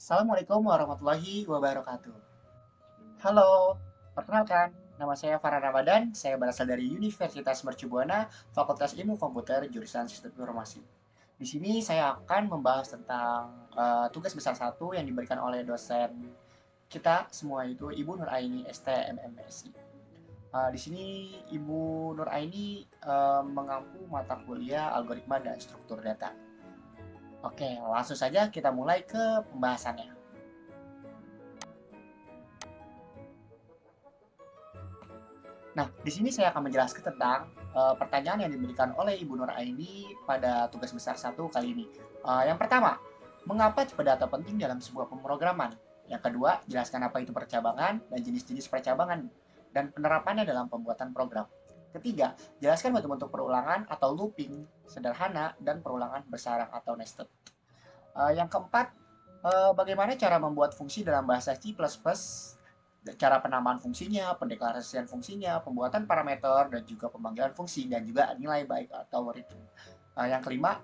Assalamualaikum warahmatullahi wabarakatuh. Halo, perkenalkan, nama saya Farah Ramadan. Saya berasal dari Universitas Mercu Buana, Fakultas Ilmu Komputer, jurusan Sistem Informasi. Di sini saya akan membahas tentang tugas besar satu yang diberikan oleh dosen kita semua itu Ibu Nur Aini STMMSI. Di sini Ibu Nur Aini mengampu mata kuliah algoritma dan struktur data. Oke, langsung saja kita mulai ke pembahasannya. Nah, di sini saya akan menjelaskan tentang pertanyaan yang diberikan oleh Ibu Nur Aini pada tugas besar satu kali ini. Yang pertama, mengapa tipe data penting dalam sebuah pemrograman? Yang kedua, jelaskan apa itu percabangan dan jenis-jenis percabangan dan penerapannya dalam pembuatan program. Ketiga, jelaskan bentuk-bentuk perulangan atau looping sederhana dan perulangan bersarang atau nested. Yang keempat, bagaimana cara membuat fungsi dalam bahasa C++, cara penamaan fungsinya, pendeklarasian fungsinya, pembuatan parameter, dan juga pemanggilan fungsi, dan juga nilai baik atau logaritma. Yang kelima,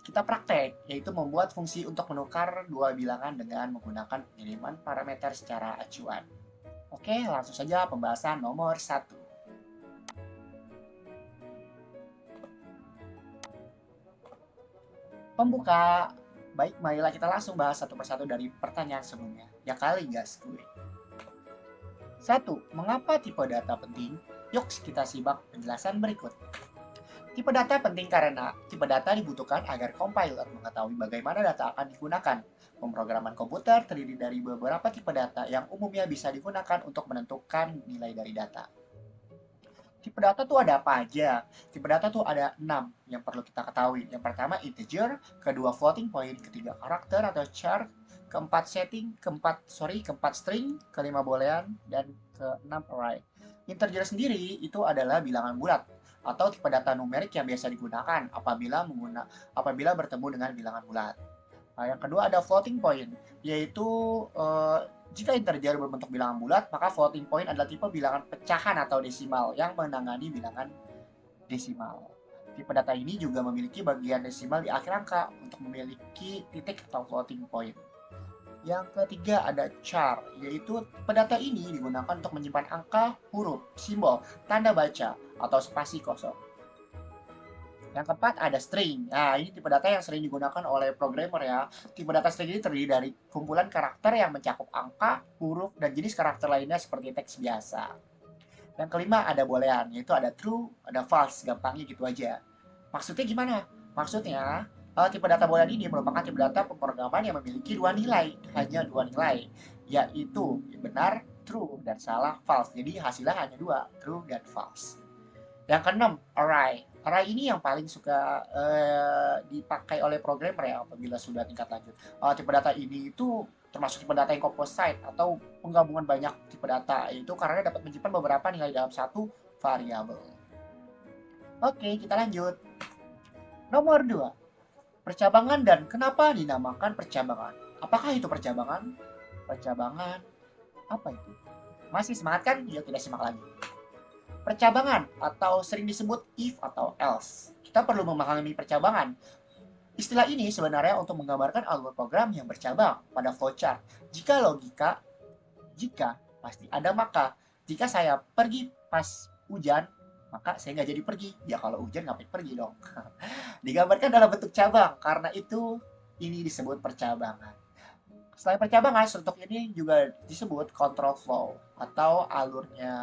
kita praktek, yaitu membuat fungsi untuk menukar dua bilangan dengan menggunakan pengiriman parameter secara acuan. Oke, langsung saja pembahasan nomor satu. Pembuka. Baik, marilah kita langsung bahas satu persatu dari pertanyaan sebelumnya. Ya kali, gas gue. Satu, mengapa tipe data penting? Yuk kita simak penjelasan berikut. Tipe data penting karena tipe data dibutuhkan agar compiler mengetahui bagaimana data akan digunakan. Pemrograman komputer terdiri dari beberapa tipe data yang umumnya bisa digunakan untuk menentukan nilai dari data. Tipe data tuh ada apa aja? Tipe data tuh ada 6 yang perlu kita ketahui. Yang pertama integer, kedua floating point, ketiga karakter atau char, keempat string, kelima boolean, dan keenam array. Integer sendiri itu adalah bilangan bulat atau tipe data numerik yang biasa digunakan apabila bertemu dengan bilangan bulat. Nah, yang kedua ada floating point, yaitu jika integer berbentuk bilangan bulat, maka floating point adalah tipe bilangan pecahan atau desimal yang menangani bilangan desimal. Tipe data ini juga memiliki bagian desimal di akhir angka untuk memiliki titik atau floating point. Yang ketiga ada char, yaitu tipe data ini digunakan untuk menyimpan angka, huruf, simbol, tanda baca, atau spasi kosong. Yang keempat ada string. Nah, ini tipe data yang sering digunakan oleh programmer ya. Tipe data string ini terdiri dari kumpulan karakter yang mencakup angka, huruf, dan jenis karakter lainnya seperti teks biasa. Yang kelima ada boolean, yaitu ada true, ada false, gampangnya gitu aja. Maksudnya gimana? Maksudnya, tipe data boolean ini merupakan tipe data pemrograman yang memiliki dua nilai, hanya dua nilai, yaitu benar, true, dan salah, false. Jadi hasilnya hanya dua, true dan false. Yang keenam, array. Array ini yang paling suka dipakai oleh programmer ya apabila sudah tingkat lanjut. Tipe data ini itu termasuk tipe data yang composite atau penggabungan banyak tipe data itu karena dapat menyimpan beberapa nilai dalam satu variabel. Oke, kita lanjut. Nomor 2, percabangan dan kenapa dinamakan percabangan? Apakah itu percabangan? Percabangan apa itu? Masih semangat kan? Yuk kita simak lagi. Percabangan atau sering disebut if atau else. Kita perlu memahami percabangan. Istilah ini sebenarnya untuk menggambarkan alur program yang bercabang pada flowchart. Jika pasti ada maka. Jika saya pergi pas hujan, maka saya nggak jadi pergi. Ya kalau hujan ngapain pergi dong. Digambarkan dalam bentuk cabang, karena itu ini disebut percabangan. Selain percabangan, struktur ini juga disebut control flow atau alurnya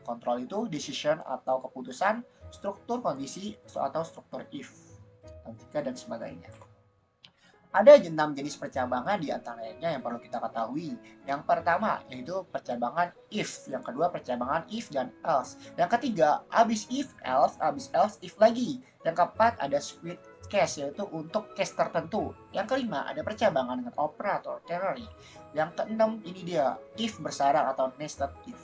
kontrol itu decision atau keputusan, struktur kondisi atau struktur if, jika dan sebagainya. Ada 6 jenis percabangan di antaranya yang perlu kita ketahui. Yang pertama yaitu percabangan if, yang kedua percabangan if dan else, yang ketiga abis else, if lagi, yang keempat ada split case yaitu untuk case tertentu, yang kelima ada percabangan dengan operator ternary, yang keenam ini dia if bersarang atau nested if.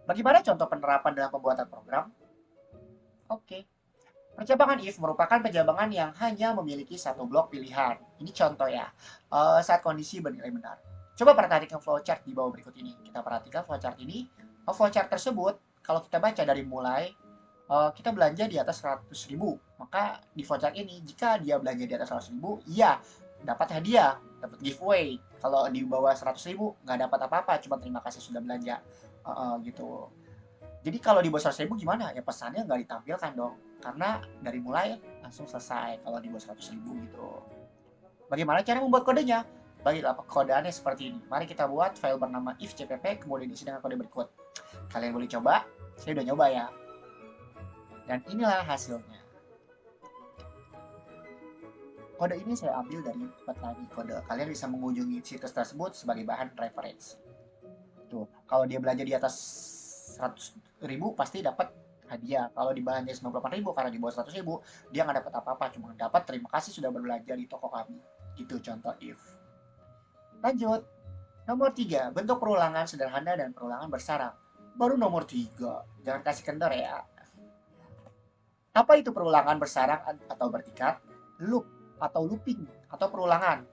Bagaimana contoh penerapan dalam pembuatan program? Oke. Percabangan if merupakan percabangan yang hanya memiliki satu blok pilihan. Ini contoh ya, saat kondisi bernilai benar. Coba perhatikan flowchart di bawah berikut ini. Kita perhatikan flowchart ini. Flowchart tersebut, kalau kita baca dari mulai kita belanja di atas 100.000, maka di voucher ini jika dia belanja di atas 100.000, iya dapat hadiah, dapat giveaway. Kalau di bawah 100.000 nggak dapat apa-apa, cuma terima kasih sudah belanja. Gitu. Jadi kalau di bawah 100.000 gimana? Ya pesannya nggak ditampilkan dong, karena dari mulai langsung selesai kalau di bawah 100.000 gitu. Bagaimana cara membuat kodenya? Baiklah, kodeannya seperti ini. Mari kita buat file bernama if.cpp, kemudian diisi dengan kode berikut. Kalian boleh coba, saya udah nyoba ya. Dan inilah hasilnya. Kode ini saya ambil dari petani kode. Kalian bisa mengunjungi situs tersebut sebagai bahan referensi. Tuh, kalau dia belanja di atas 100.000 pasti dapat hadiah. Kalau di belanja 98.000 karena di bawah 100.000 dia nggak dapat apa-apa, cuma dapat terima kasih sudah berbelanja di toko kami. Itu contoh if. Lanjut. Nomor 3, bentuk perulangan sederhana dan perulangan bersarang. Baru nomor 3, jangan kasih kendor ya. Apa itu perulangan bersarang atau bertingkat? Loop atau looping atau perulangan.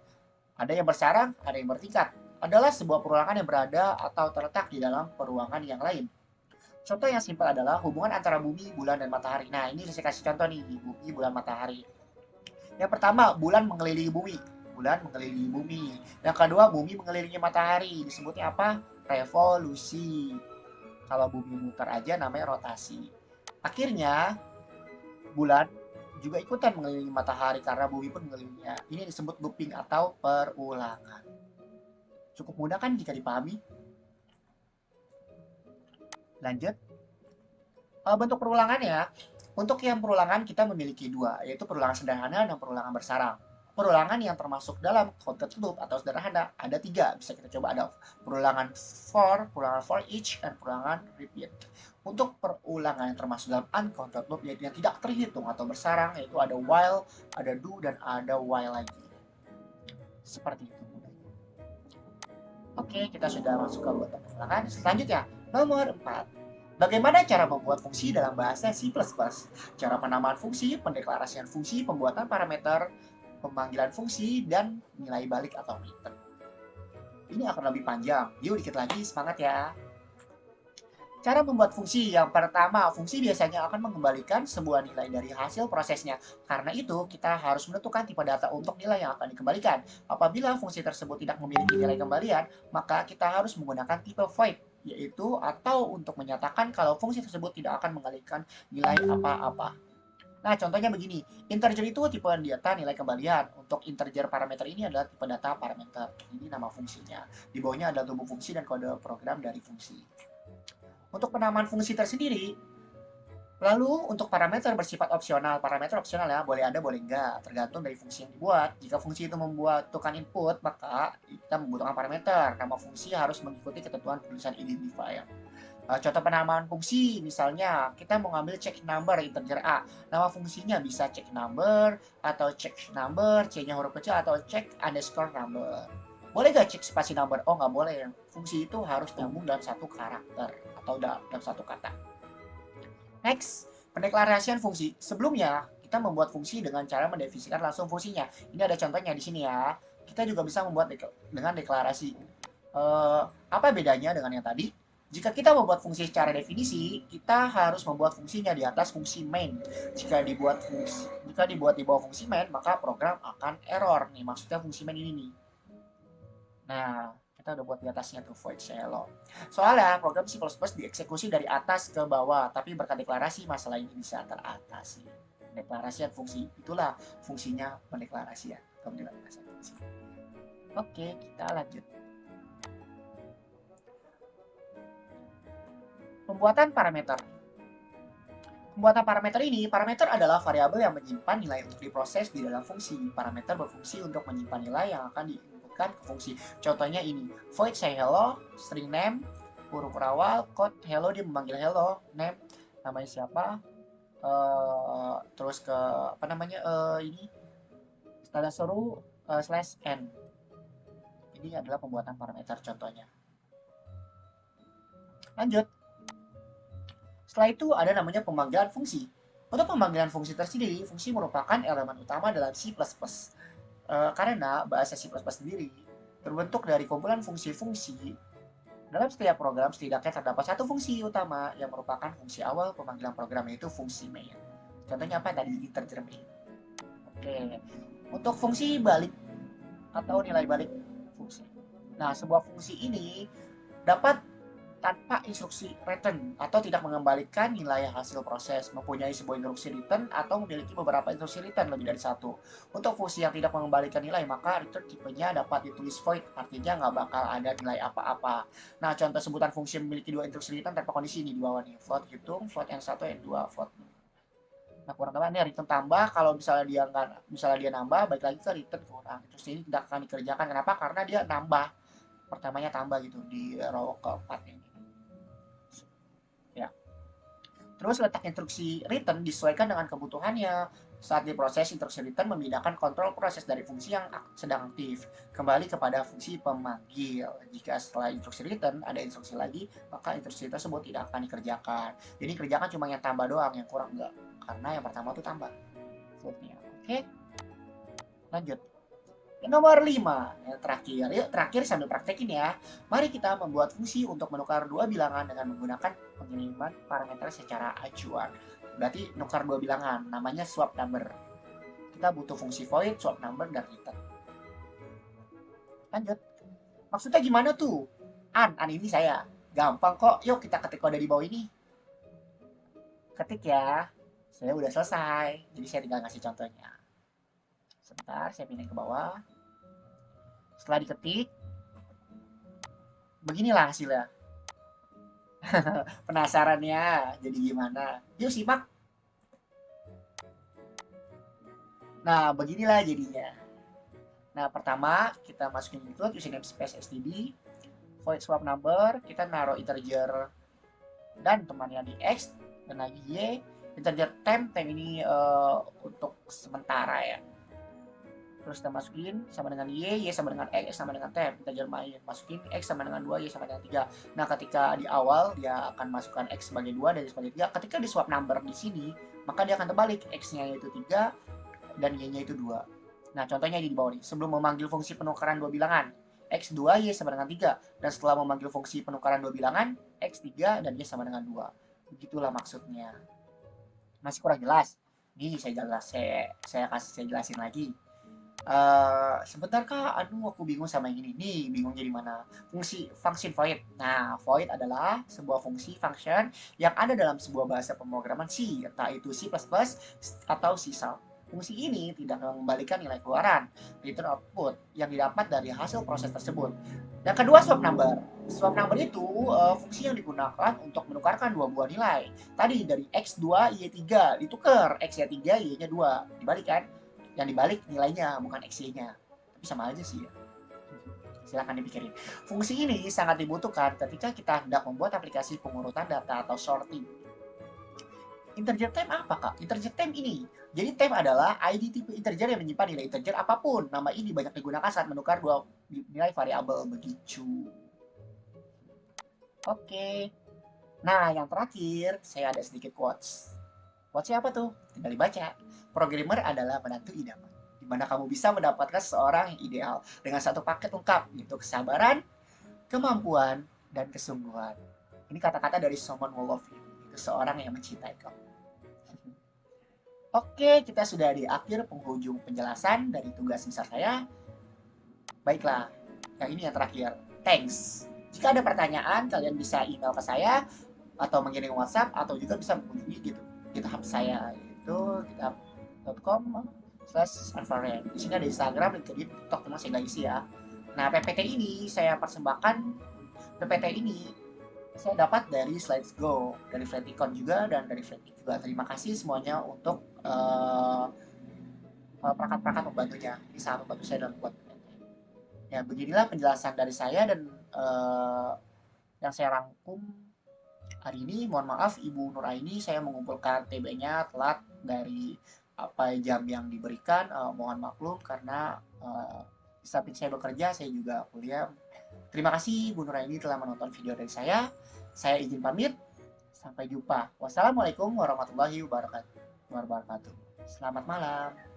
Ada yang bersarang, ada yang bertingkat. Adalah sebuah perulangan yang berada atau terletak di dalam peruangan yang lain. Contoh yang simpel adalah hubungan antara bumi, bulan, dan matahari. Nah, ini saya kasih contoh nih, bumi, bulan, matahari. Yang pertama, bulan mengelilingi bumi. Bulan mengelilingi bumi. Yang kedua, bumi mengelilingi matahari. Disebutnya apa? Revolusi. Kalau bumi muter aja namanya rotasi. Akhirnya, bulan juga ikutan mengelilingi matahari karena bumi pun mengelilinginya. Ini disebut looping atau perulangan. Cukup mudah kan jika dipahami? Lanjut. Bentuk perulangannya, untuk yang perulangan kita memiliki dua, yaitu perulangan sederhana dan perulangan bersarang. Perulangan yang termasuk dalam content loop atau sederhana ada tiga, bisa kita coba. Ada perulangan perulangan for each, dan perulangan repeat. Untuk perulangan yang termasuk dalam uncounted loop, yaitu yang tidak terhitung atau bersarang, yaitu ada while, ada do, dan ada while lagi. Seperti itu. Oke, kita sudah masuk ke bentuk perulangan. Selanjutnya, nomor 4. Bagaimana cara membuat fungsi dalam bahasa C++? Cara penamaan fungsi, pendeklarasian fungsi, pembuatan parameter, pemanggilan fungsi, dan nilai balik atau return. Ini akan lebih panjang. Yuk dikit lagi, semangat ya. Cara membuat fungsi. Yang pertama, fungsi biasanya akan mengembalikan sebuah nilai dari hasil prosesnya. Karena itu, kita harus menentukan tipe data untuk nilai yang akan dikembalikan. Apabila fungsi tersebut tidak memiliki nilai kembalian, maka kita harus menggunakan tipe void, yaitu atau untuk menyatakan kalau fungsi tersebut tidak akan mengembalikan nilai apa-apa. Nah, contohnya begini. Integer itu tipe data nilai kembalian. Untuk integer parameter ini adalah tipe data parameter. Ini nama fungsinya. Di bawahnya ada tubuh fungsi dan kode program dari fungsi. Untuk penamaan fungsi tersendiri, lalu untuk parameter bersifat opsional. Parameter opsional ya, boleh ada, boleh enggak, tergantung dari fungsi yang dibuat. Jika fungsi itu membutuhkan input, maka kita membutuhkan parameter. Nama fungsi harus mengikuti ketentuan tulisan identifier. Contoh penamaan fungsi, misalnya kita mau ngambil check number integer A. Nama fungsinya bisa check number, atau check number, C-nya huruf kecil, atau check underscore number. Boleh gak cek spasi number? Oh, nggak boleh. Fungsi itu harus nyambung dalam satu karakter atau dalam satu kata. Next, pendeklarasian fungsi. Sebelumnya, kita membuat fungsi dengan cara mendefinisikan langsung fungsinya. Ini ada contohnya di sini ya. Kita juga bisa membuat dengan deklarasi. Apa bedanya dengan yang tadi? Jika kita membuat fungsi secara definisi, kita harus membuat fungsinya di atas fungsi main. Jika dibuat di bawah fungsi main, maka program akan error. Nih, maksudnya fungsi main ini nih. Nah, kita udah buat di atasnya tuh void hello. Soalnya program C++ dieksekusi dari atas ke bawah, tapi berkat deklarasi masalah ini bisa teratasi. Deklarasian fungsi, itulah fungsinya pendeklarasian. Oke, kita lanjut. Pembuatan parameter. Pembuatan parameter ini, parameter adalah variabel yang menyimpan nilai untuk diproses di dalam fungsi. Parameter berfungsi untuk menyimpan nilai yang akan ke fungsi. Contohnya ini, void say hello, string name, huruf awal, code hello, dia memanggil hello, name, namanya siapa, terus ke apa namanya ini, tanda seru slash n. Ini adalah pembuatan parameter contohnya. Lanjut. Setelah itu ada namanya pemanggilan fungsi. Untuk pemanggilan fungsi tersendiri, fungsi merupakan elemen utama dalam C++. Karena bahasa C++ sendiri terbentuk dari kumpulan fungsi-fungsi Dalam setiap program setidaknya terdapat satu fungsi utama yang merupakan fungsi awal pemanggilan program, yaitu fungsi main. Contohnya apa tadi? Integer main. Oke. Untuk fungsi balik atau nilai balik fungsi. Nah, sebuah fungsi ini dapat tanpa instruksi return atau tidak mengembalikan nilai hasil proses, mempunyai sebuah instruksi return atau memiliki beberapa instruksi return lebih dari satu. Untuk fungsi yang tidak mengembalikan nilai, maka return tipenya dapat ditulis void, artinya nggak bakal ada nilai apa-apa. Nah, contoh sebutan fungsi yang memiliki dua instruksi return tanpa kondisi ini di bawah nih, float hitung, float n1, n2, float. Nah, kurang tahu ini return tambah, kalau misalnya dia nggak, misalnya dia nambah, balik lagi ke return kurang. Terus ini tidak akan dikerjakan. Kenapa? Karena dia nambah. Pertamanya tambah gitu di row keempat ini. Ya. Terus letak instruksi return disesuaikan dengan kebutuhannya. Saat diproses, instruksi return memindahkan kontrol proses dari fungsi yang sedang aktif kembali kepada fungsi pemanggil. Jika setelah instruksi return ada instruksi lagi, maka instruksi tersebut tidak akan dikerjakan. Jadi kerjakan cuma yang tambah doang, yang kurang enggak. Karena yang pertama itu tambah. Oke. Lanjut. Nomor 5, yang terakhir. Yuk, terakhir sambil praktekin ya. Mari kita membuat fungsi untuk menukar dua bilangan dengan menggunakan pengiriman parameter secara acuan. Berarti nukar dua bilangan, namanya swap number. Kita butuh fungsi void, swap number, dan return. Lanjut. Maksudnya gimana tuh? An ini saya. Gampang kok. Yuk kita ketik kode di bawah ini. Ketik ya. Saya udah selesai. Jadi saya tinggal ngasih contohnya. Sebentar, saya pindah ke bawah. Setelah diketik, beginilah hasilnya. Penasarannya jadi gimana? Yuk simak. Nah, beginilah jadinya. Nah, pertama kita masukin include username space std, void swap number, kita naruh integer dan temannya di x, dan lagi y, integer temp ini untuk sementara ya. Terus kita masukin sama dengan y sama dengan x sama dengan temp, integer main. Masukin x sama dengan 2, y sama dengan 3. Nah, ketika di awal dia akan masukkan x sebagai 2 dan y sebagai 3. Ketika di swap number di sini, maka dia akan terbalik, x-nya yaitu 3 dan y-nya itu 2. Nah, contohnya di bawah nih. Sebelum memanggil fungsi penukaran dua bilangan, x2 y sama dengan 3, dan setelah memanggil fungsi penukaran dua bilangan, x3 dan y sama dengan 2. Begitulah maksudnya. Masih kurang jelas? Nih saya jelasin lagi. Sebentar kak, aduh aku bingung sama yang ini nih, bingung jadi mana. Fungsi function void. Nah, void adalah sebuah fungsi function yang ada dalam sebuah bahasa pemrograman C, entah itu C++ atau C#. Fungsi ini tidak mengembalikan nilai keluaran, return output yang didapat dari hasil proses tersebut. Yang kedua, swap number. Swap number itu fungsi yang digunakan untuk menukarkan dua buah nilai. Tadi dari x2 y3 ditukar, x-nya 3 y-nya 2, dibalik kan? Yang dibalik nilainya bukan XY-nya, tapi sama aja sih ya. Silahkan dipikirin. Fungsi ini sangat dibutuhkan ketika kita hendak membuat aplikasi pengurutan data atau sorting. Integer temp apa kak? Integer temp ini. Jadi temp adalah ID tipe integer yang menyimpan nilai integer apapun. Nama ini banyak digunakan saat menukar dua nilai variabel begitu. Oke. Nah, yang terakhir saya ada sedikit quotes. Quotes-nya apa tuh? Tinggal dibaca. Programmer adalah menantu idaman, di mana kamu bisa mendapatkan seseorang yang ideal dengan satu paket lengkap, yaitu kesabaran, kemampuan, dan kesungguhan. Ini kata-kata dari someone who love you, itu seorang yang mencintai kamu. Oke, kita sudah di akhir penghujung penjelasan dari tugas besar saya. Baiklah, yang ini yang terakhir. Thanks. Jika ada pertanyaan, kalian bisa email ke saya, atau mengirim WhatsApp, atau juga bisa mengunjungi GitHub saya, yaitu github.com/Alvaren. Di sini ada Instagram, LinkedIn, TikTok, cuma saya nggak isi ya. Nah, PPT ini saya persembahkan. PPT ini saya dapat dari Slides.go, dari Flaticon juga, dan dari Flatic juga. Terima kasih semuanya untuk perangkat-perangkat membantunya. Ini sangat membantu saya dalam buat PPT. Ya, beginilah penjelasan dari saya dan yang saya rangkum hari ini. Mohon maaf Ibu Nuraini, saya mengumpulkan TB-nya telat dari apa jam yang diberikan. Mohon maklum karena di samping saya bekerja, saya juga kuliah. Terima kasih Bu Nuraini telah menonton video dari saya. Saya izin pamit. Sampai jumpa. Wassalamualaikum warahmatullahi wabarakatuh. Selamat malam.